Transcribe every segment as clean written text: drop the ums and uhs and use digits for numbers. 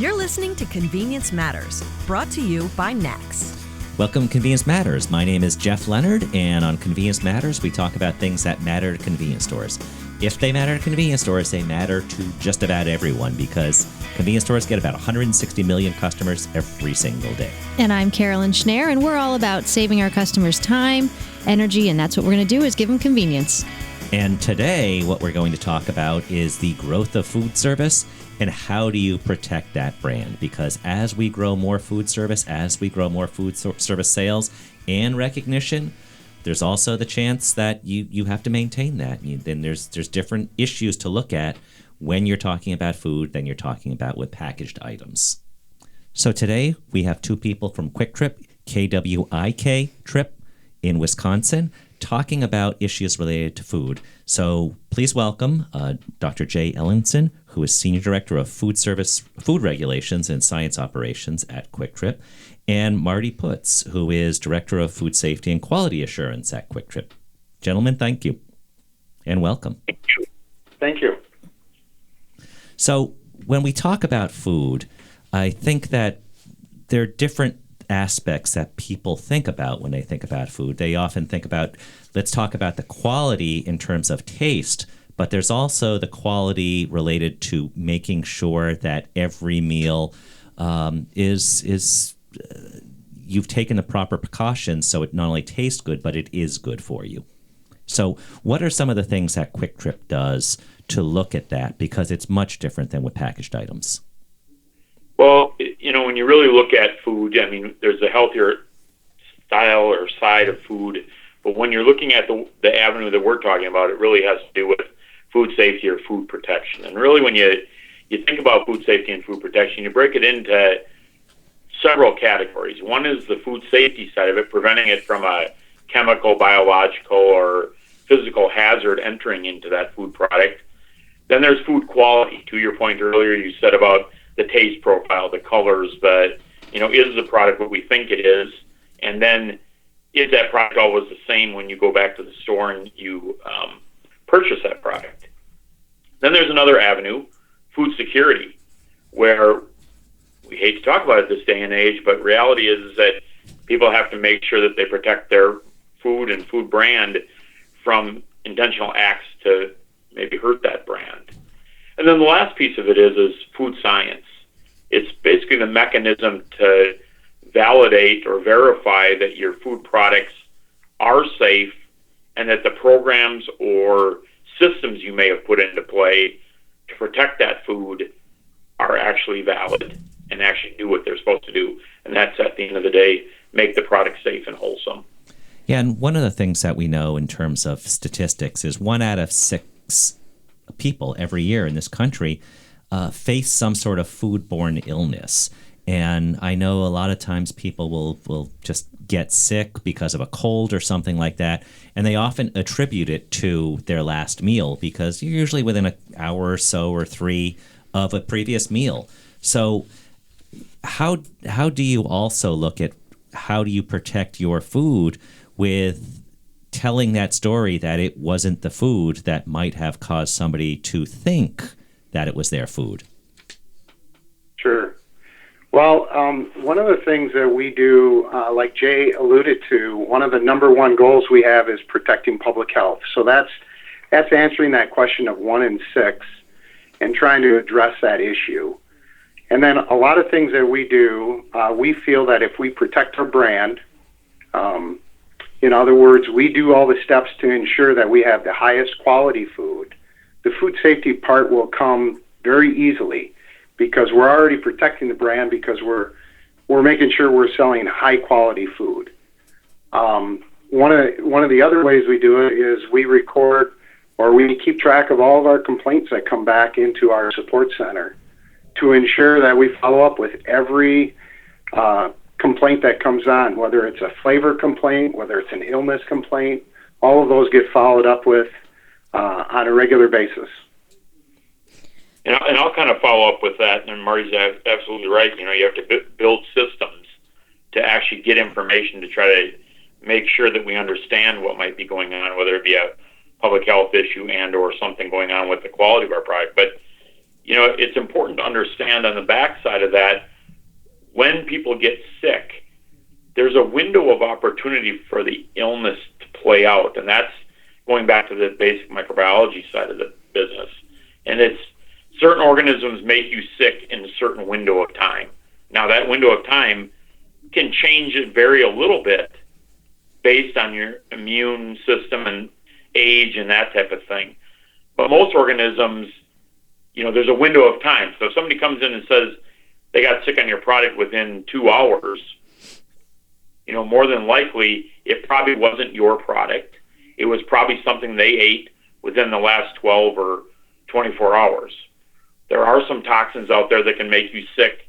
You're listening to Convenience Matters, brought to you by Next. Welcome to Convenience Matters. My name is Jeff Leonard, and on Convenience Matters, we talk about things that matter to convenience stores. If they matter to convenience stores, they matter to just about everyone because convenience stores get about 160 million customers every single day. And I'm Carolyn Schneer, and we're all about saving our customers time, energy, and that's what we're going to do is give them convenience. And today, what we're going to talk about is the growth of food service and how do you protect that brand? Because as we grow more food service, as we grow more food service sales and recognition, there's also the chance that you have to maintain that. Then there's different issues to look at when you're talking about food than you're talking about with packaged items. So today, we have two people from Quick Trip, KWIK Trip in Wisconsin, talking about issues related to food. So please welcome Dr. Jay Ellenson, who is Senior Director of Food Regulations and Science Operations at Quick Trip, and Marty Putz, who is Director of Food Safety and Quality Assurance at Quick Trip. Gentlemen, thank you, and welcome. Thank you. So when we talk about food, I think that there are different aspects that people think about when they think about food. They often think about, let's talk about the quality in terms of taste, but there's also the related to making sure that every meal is you've taken the proper precautions so it not only tastes good, but it is good for you. So what are some of the things that Quick Trip does to look at that? Because it's much different than with packaged items. Well, when you really look at food, there's a healthier style or side of food, but when you're looking at the avenue that we're talking about, it really has to do with food safety or food protection. And really when you think about food safety and food protection, you break it into several categories. One is the food safety side of it, preventing it from a chemical, biological, or physical hazard entering into that food product. Then there's food quality. To your point earlier, you said about the taste profile, the colors, is the product what we think it is? And then is that product always the same when you go back to the store and you purchase that product? Then there's another avenue, food security, where we hate to talk about it this day and age, but reality is that people have to make sure that they protect their food and food brand from intentional acts to maybe hurt that brand. And then the last piece of it is food science. It's basically the mechanism to validate or verify that your food products are safe and that the programs or systems you may have put into play to protect that food are actually valid and actually do what they're supposed to do. And that's, at the end of the day, make the product safe and wholesome. Yeah, and one of the things that we know in terms of statistics is 1 out of 6 people every year in this country face some sort of foodborne illness. And I know a lot of times people will just get sick because of a cold or something like that, and they often attribute it to their last meal because you're usually within an hour or so or 3 of a previous meal. So how do you also look at how do you protect your food with telling that story that it wasn't the food that might have caused somebody to think that it was their food? Sure. Well, one of the things that we do, like Jay alluded to, one of the number one goals we have is protecting public health. So that's answering that question of 1 in 6 and trying to address that issue. And then a lot of things that we do, we feel that if we protect our brand, in other words, we do all the steps to ensure that we have the highest quality food. The food safety part will come very easily because we're already protecting the brand because we're making sure we're selling high quality food. One of the other ways we do it is we record or we keep track of all of our complaints that come back into our support center to ensure that we follow up with every complaint that comes on, whether it's a flavor complaint, whether it's an illness complaint. All of those get followed up with on a regular basis. And I'll kind of follow up with that, and Marty's absolutely right. You have to build systems to actually get information to try to make sure that we understand what might be going on, whether it be a public health issue and or something going on with the quality of our product. But it's important to understand on the backside of that, when people get sick, there's a window of opportunity for the illness to play out, and that's going back to the basic microbiology side of the business. And it's certain organisms make you sick in a certain window of time. Now, that window of time can change and vary a little bit based on your immune system and age and that type of thing. But most organisms, there's a window of time. So if somebody comes in and says they got sick on your product within 2 hours, more than likely, it probably wasn't your product. It was probably something they ate within the last 12 or 24 hours. There are some toxins out there that can make you sick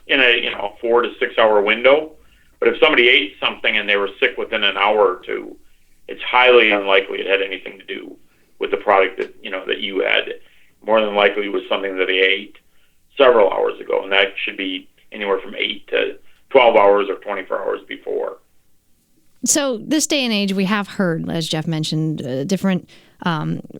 in a 4 to 6 hour window. But if somebody ate something and they were sick within an hour or two, it's highly unlikely it had anything to do with the product that you had. More than likely it was something that they ate several hours ago, and that should be anywhere from 8 to 12 hours or 24 hours before. So this day and age, we have heard, as Jeff mentioned, different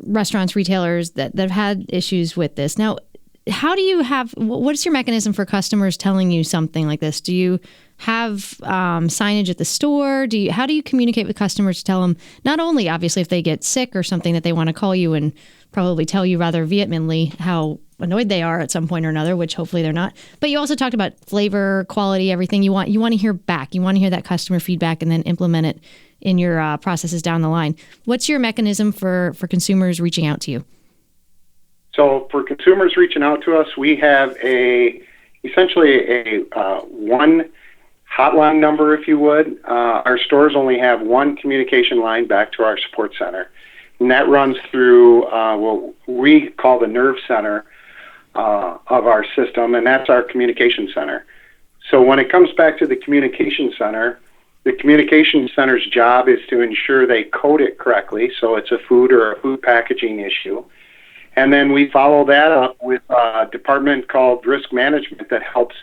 restaurants, retailers that have had issues with this. Now, what's your mechanism for customers telling you something like this? Do you have signage at the store? How do you communicate with customers to tell them, not only obviously if they get sick or something that they want to call you and probably tell you rather vehemently how annoyed they are at some point or another, which hopefully they're not, but you also talked about flavor, quality, everything you want to hear back. You want to hear that customer feedback and then implement it in your processes down the line. What's your mechanism for consumers reaching out to you? So for consumers reaching out to us, we have essentially a one hotline number, if you would. Our stores only have one communication line back to our support center, and that runs through what we call the nerve center of our system, and that's our communication center. So when it comes back to the communication center's job is to ensure they code it correctly, so it's a food or a food packaging issue. And then we follow that up with a department called risk management that helps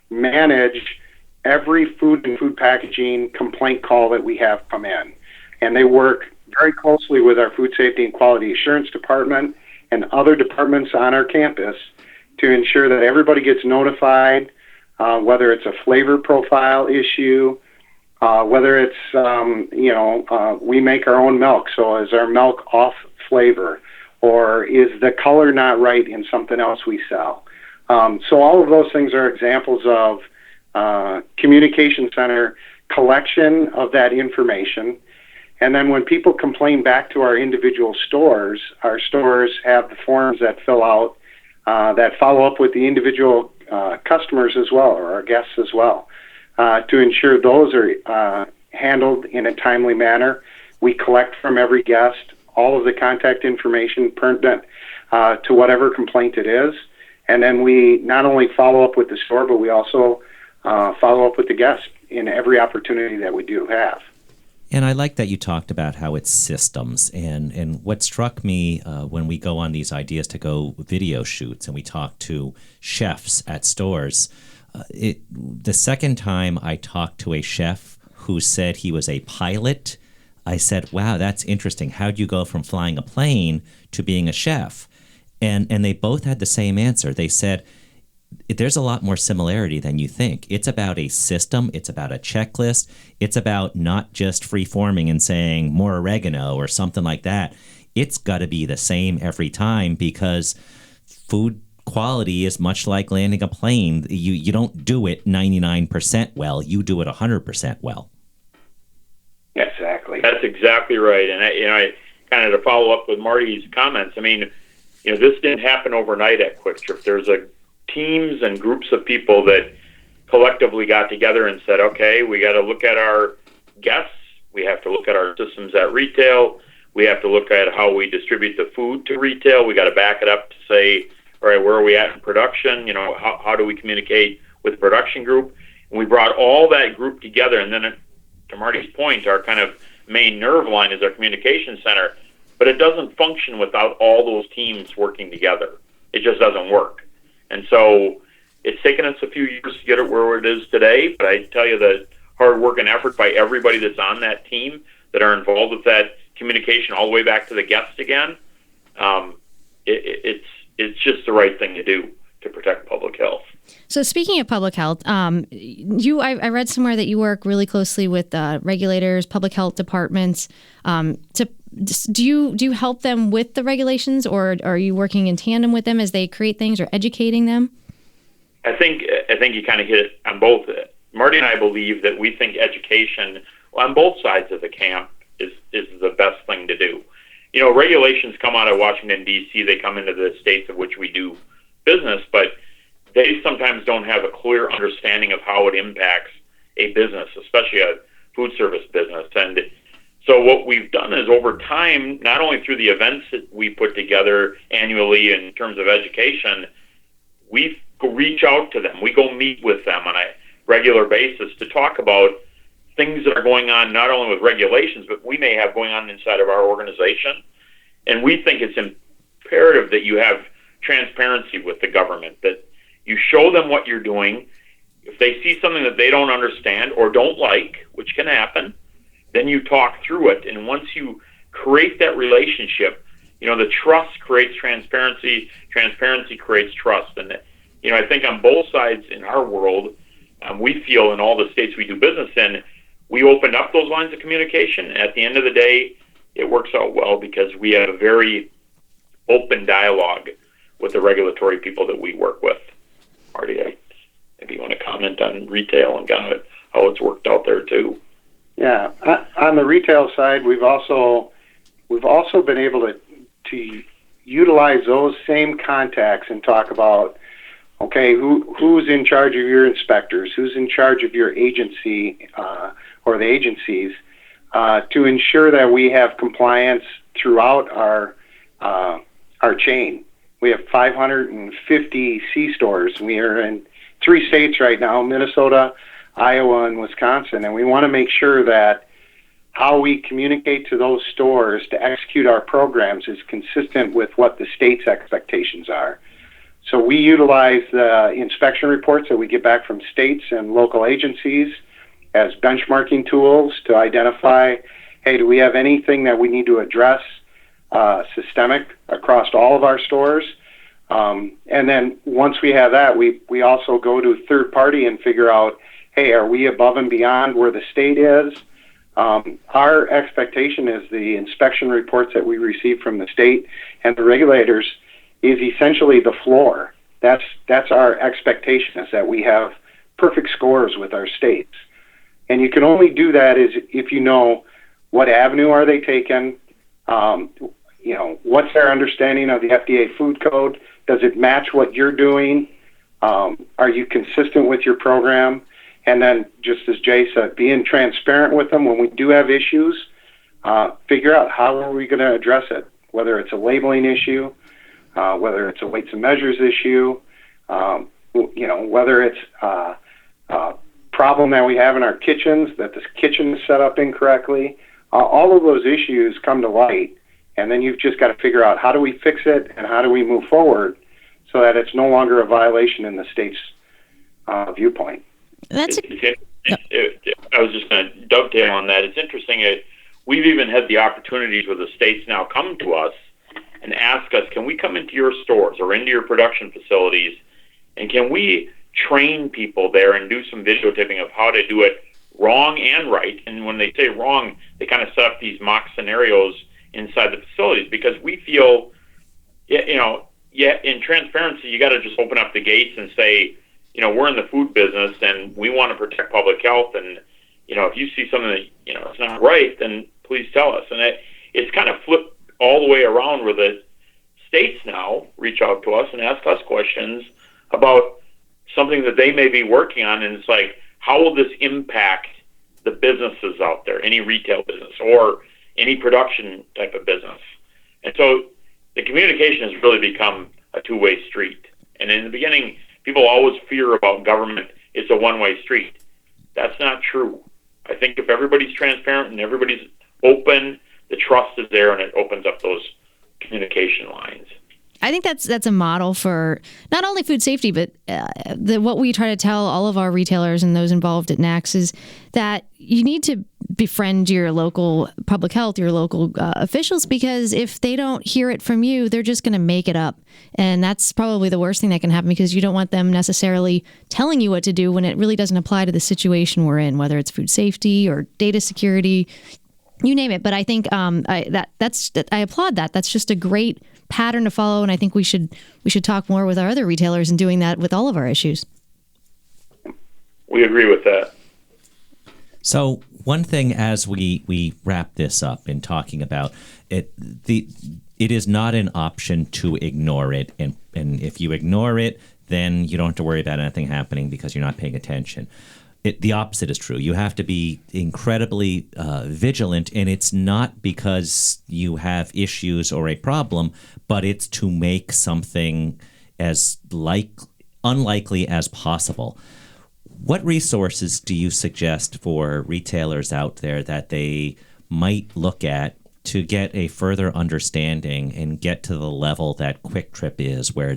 manage every food and food packaging complaint call that we have come in. And they work very closely with our food safety and quality assurance department and other departments on our campus to ensure that everybody gets notified, whether it's a flavor profile issue, whether it's, we make our own milk, so is our milk off flavor? Or is the color not right in something else we sell? So all of those things are examples of communication center collection of that information. And then when people complain back to our individual stores, our stores have the forms that fill out that follow up with the individual customers as well, or our guests as well, to ensure those are handled in a timely manner. We collect from every guest all of the contact information pertinent to whatever complaint it is. And then we not only follow up with the store, but we also follow up with the guest in every opportunity that we do have. And I like that you talked about how it's systems. And what struck me when we go on these ideas to go video shoots and we talk to chefs at stores, the second time I talked to a chef who said he was a pilot, I said, wow, that's interesting. How'd you go from flying a plane to being a chef? And they both had the same answer. They said, there's a lot more similarity than you think. It's about a system. It's about a checklist. It's about not just free-forming and saying more oregano or something like that. It's got to be the same every time because food quality is much like landing a plane. You don't do it 99% well. You do it 100% well. Exactly. That's exactly right. And I kind of to follow up with Marty's comments. I mean, this didn't happen overnight at Quick Trip. There's teams and groups of people that collectively got together and said, okay, we got to look at our guests. We have to look at our systems at retail. We have to look at how we distribute the food to retail. We got to back it up to say, all right, where are we at in production? How do we communicate with the production group? And we brought all that group together. And then to Marty's point, our kind of main nerve line is our communication center, but it doesn't function without all those teams working together. It just doesn't work. And so it's taken us a few years to get it where it is today, but I tell you the hard work and effort by everybody that's on that team that are involved with that communication all the way back to the guest again, it's it's just the right thing to do to protect public health. So speaking of public health, I read somewhere that you work really closely with regulators, public health departments. Do you help them with the regulations, or are you working in tandem with them as they create things or educating them? I think you kind of hit it on both. Marty and I believe that we think education on both sides of the camp is the best thing to do. Regulations come out of Washington, D.C. They come into the states of which we do business, but they sometimes don't have a clear understanding of how it impacts a business, especially a food service business. And so what we've done is over time, not only through the events that we put together annually in terms of education, we reach out to them. We go meet with them on a regular basis to talk about things that are going on, not only with regulations, but we may have going on inside of our organization. And we think it's imperative that you have transparency with the government, that you show them what you're doing. If they see something that they don't understand or don't like, which can happen, then you talk through it. And once you create that relationship, the trust creates transparency, transparency creates trust. And, I think on both sides in our world, we feel in all the states we do business in, we opened up those lines of communication. And at the end of the day, it works out well because we have a very open dialogue with the regulatory people that we work with. Marty, maybe you want to comment on retail and kind of how it's worked out there too. Yeah, on the retail side, we've also been able to utilize those same contacts and talk about, okay, who's in charge of your inspectors, who's in charge of your agency or the agencies, to ensure that we have compliance throughout our chain. We have 550 C-stores. We are in 3 states right now, Minnesota, Iowa, and Wisconsin, and we want to make sure that how we communicate to those stores to execute our programs is consistent with what the state's expectations are. So we utilize the inspection reports that we get back from states and local agencies as benchmarking tools to identify, hey, do we have anything that we need to address systemic across all of our stores? And then once we have that, we also go to third party and figure out, hey, are we above and beyond where the state is? Our expectation is the inspection reports that we receive from the state and the regulators is essentially the floor. That's our expectation, is that we have perfect scores with our states. And you can only do that if you know what avenue are they taking, what's their understanding of the FDA food code? Does it match what you're doing? Are you consistent with your program? And then, just as Jay said, being transparent with them when we do have issues, figure out how are we going to address it, whether it's a labeling issue, whether it's a weights and measures issue, whether it's a problem that we have in our kitchens, that the kitchen is set up incorrectly. All of those issues come to light, and then you've just got to figure out how do we fix it and how do we move forward so that it's no longer a violation in the state's viewpoint. I was just going to dovetail on that. It's interesting. We've even had the opportunities where the states now come to us and ask us, can we come into your stores or into your production facilities, and can we train people there and do some videotaping of how to do it wrong and right? And when they say wrong, they kind of set up these mock scenarios inside the facilities, because we feel, in transparency, you got to just open up the gates and say, we're in the food business and we want to protect public health. And, if you see something that, it's not right, then please tell us. And it's kind of flipped all the way around where the states now reach out to us and ask us questions about something that they may be working on. And it's like, how will this impact the businesses out there, any retail business or any production type of business? And so the communication has really become a two-way street. And in the beginning, people always fear about government. It's a one-way street. That's not true. I think if everybody's transparent and everybody's open, the trust is there, and it opens up those communication lines. I think that's a model for not only food safety, but what we try to tell all of our retailers and those involved at NACS is that you need to befriend your local public health, your local officials, because if they don't hear it from you, they're just going to make it up. And that's probably the worst thing that can happen, because you don't want them necessarily telling you what to do when it really doesn't apply to the situation we're in, whether it's food safety or data security, you name it. But I think I applaud that. That's just a great pattern to follow, and I think we should talk more with our other retailers in doing that with all of our issues. We agree with that. So one thing as we wrap this up in talking about it, it is not an option to ignore it, and if you ignore it, then you don't have to worry about anything happening because you're not paying attention. The opposite is true. You have to be incredibly vigilant, and it's not because you have issues or a problem, but it's to make something as unlikely as possible. What resources do you suggest for retailers out there that they might look at to get a further understanding and get to the level that Quick Trip is, where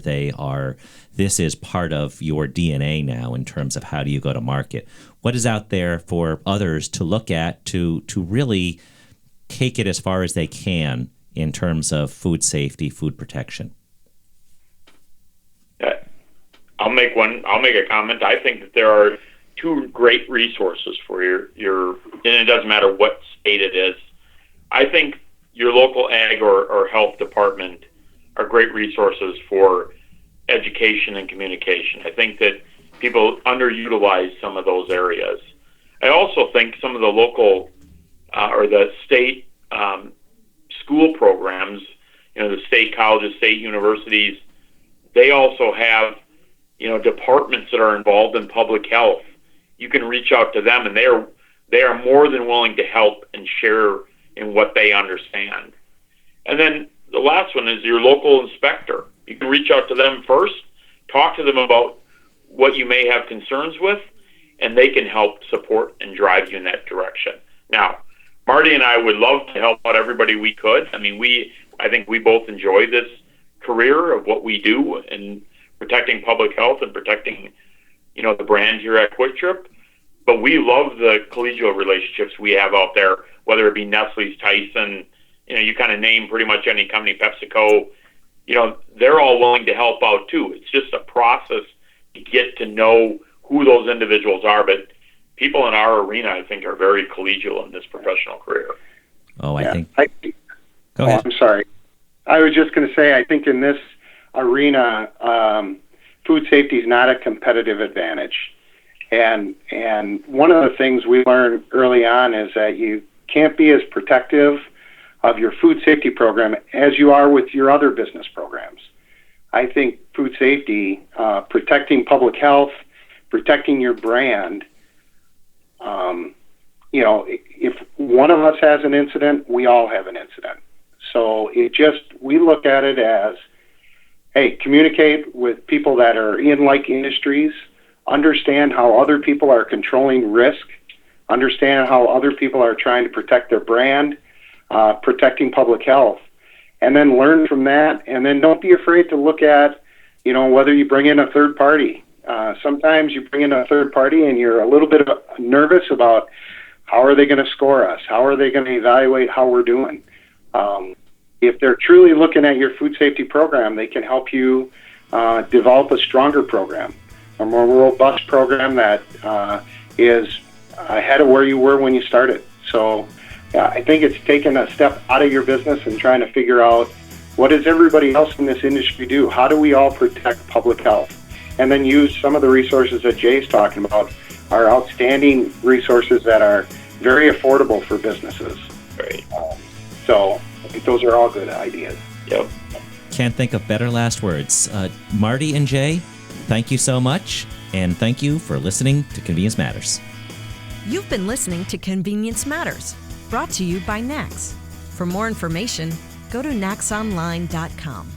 this is part of your DNA now in terms of how do you go to market? What is out there for others to look at to really take it as far as they can in terms of food safety, food protection? I'll make a comment. I think that there are two great resources for your and it doesn't matter what state it is. I think your local ag or health department are great resources for education and communication. I think that people underutilize some of those areas. I also think some of the local or the state school programs, the state colleges, state universities, they also have departments that are involved in public health. You can reach out to them, and they are more than willing to help and share in what they understand. And then the last one is your local inspector. You can reach out to them first, talk to them about what you may have concerns with, and they can help support and drive you in that direction. Now, Marty and I would love to help out everybody we could. I mean, I think we both enjoy this career of what we do and protecting public health and protecting, the brand here at Quick Trip. But we love the collegial relationships we have out there, whether it be Nestle's, Tyson, you kind of name pretty much any company, PepsiCo, they're all willing to help out too. It's just a process to get to know who those individuals are. But people in our arena, I think, are very collegial in this professional career. Oh, I think. Go ahead. I'm sorry. I was just going to say, I think in this arena, food safety is not a competitive advantage. And one of the things we learned early on is that you can't be as protective of your food safety program as you are with your other business programs. I think food safety, protecting public health, protecting your brand, if one of us has an incident, we all have an incident. So we look at it as, hey, communicate with people that are in like industries, understand how other people are controlling risk, understand how other people are trying to protect their brand, protecting public health, and then learn from that. And then don't be afraid to look at, whether you bring in a third party. Sometimes you bring in a third party and you're a little bit nervous about how are they going to score us? How are they going to evaluate how we're doing? If they're truly looking at your food safety program, they can help you develop a stronger program, a more robust program that is ahead of where you were when you started. So I think it's taking a step out of your business and trying to figure out, what does everybody else in this industry do? How do we all protect public health? And then use some of the resources that Jay's talking about, are outstanding resources that are very affordable for businesses. Right. So I think those are all good ideas. Yep. Can't think of better last words. Marty and Jay, thank you so much, and thank you for listening to Convenience Matters. You've been listening to Convenience Matters, brought to you by NACS. For more information, go to nacsonline.com.